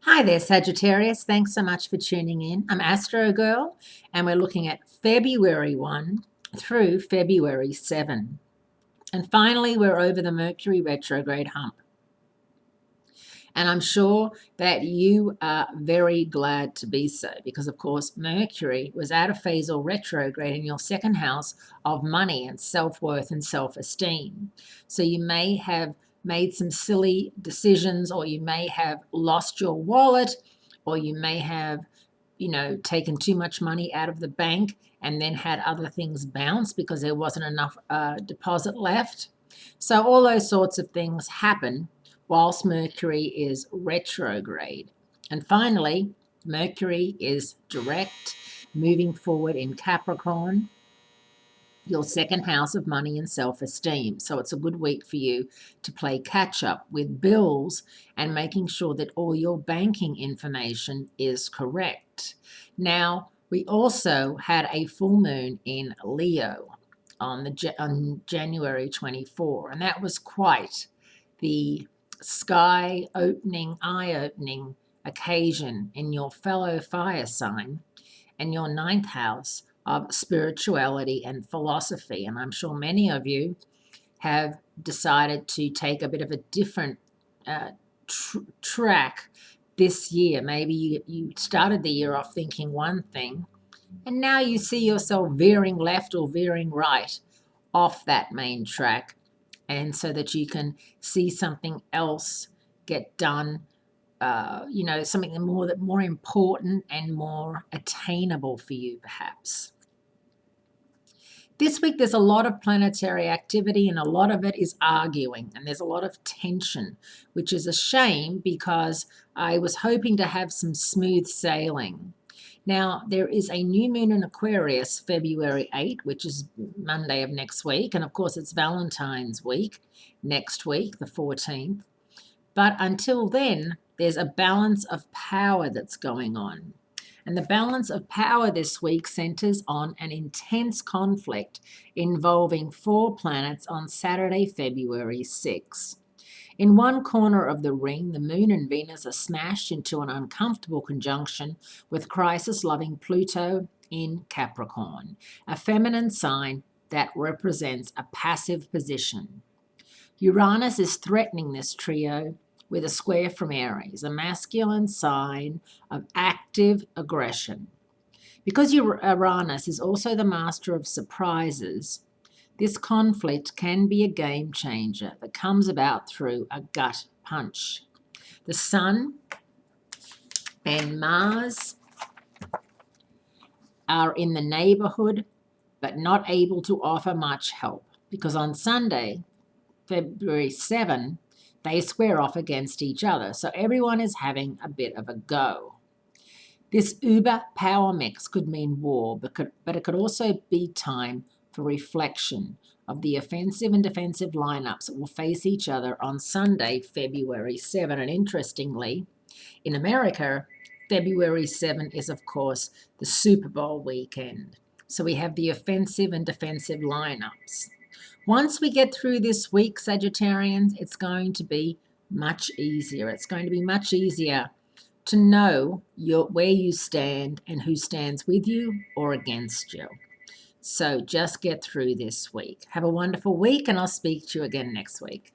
Hi there, Sagittarius. Thanks so much for tuning in. I'm Astrogirl, and we're looking at February 1 through February 7. And finally, we're over the Mercury retrograde hump. And I'm sure that you are very glad to be so, because, of course, Mercury was out of phase or retrograde in your second house of money and self-worth and self-esteem. So you may have made some silly decisions, or you may have lost your wallet, or you may have, taken too much money out of the bank and then had other things bounce because there wasn't enough deposit left. So all those sorts of things happen whilst Mercury is retrograde. And finally, Mercury is direct, moving forward in Capricorn, your second house of money and self-esteem. So it's a good week for you to play catch up with bills and making sure that all your banking information is correct. Now, we also had a full moon in Leo on January 24, and that was quite the eye-opening occasion in your fellow fire sign and your ninth house of spirituality and philosophy. And I'm sure many of you have decided to take a bit of a different track this year. Maybe you started the year off thinking one thing, and now you see yourself veering left or veering right off that main track, and so that you can see something else get done, something more important and more attainable for you, perhaps. This week, there's a lot of planetary activity, and a lot of it is arguing, and there's a lot of tension, which is a shame because I was hoping to have some smooth sailing. Now, there is a new moon in Aquarius, February 8, which is Monday of next week, and of course, it's Valentine's week next week, the 14th. But until then, there's a balance of power that's going on. And the balance of power this week centers on an intense conflict involving 4 planets on Saturday, February 6. In one corner of the ring, the Moon and Venus are smashed into an uncomfortable conjunction with crisis-loving Pluto in Capricorn, a feminine sign that represents a passive position. Uranus is threatening this trio with a square from Aries, a masculine sign of active aggression. Because Uranus is also the master of surprises, this conflict can be a game changer that comes about through a gut punch. The Sun and Mars are in the neighborhood, but not able to offer much help, because on Sunday, February 7, they square off against each other. So everyone is having a bit of a go. This uber power mix could mean war, but it could also be time for reflection of the offensive and defensive lineups that will face each other on Sunday, February 7. And interestingly, in America, February 7 is, of course, the Super Bowl weekend. So we have the offensive and defensive lineups. Once we get through this week, Sagittarians, it's going to be much easier. It's going to be much easier to know where you stand and who stands with you or against you. So just get through this week. Have a wonderful week, and I'll speak to you again next week.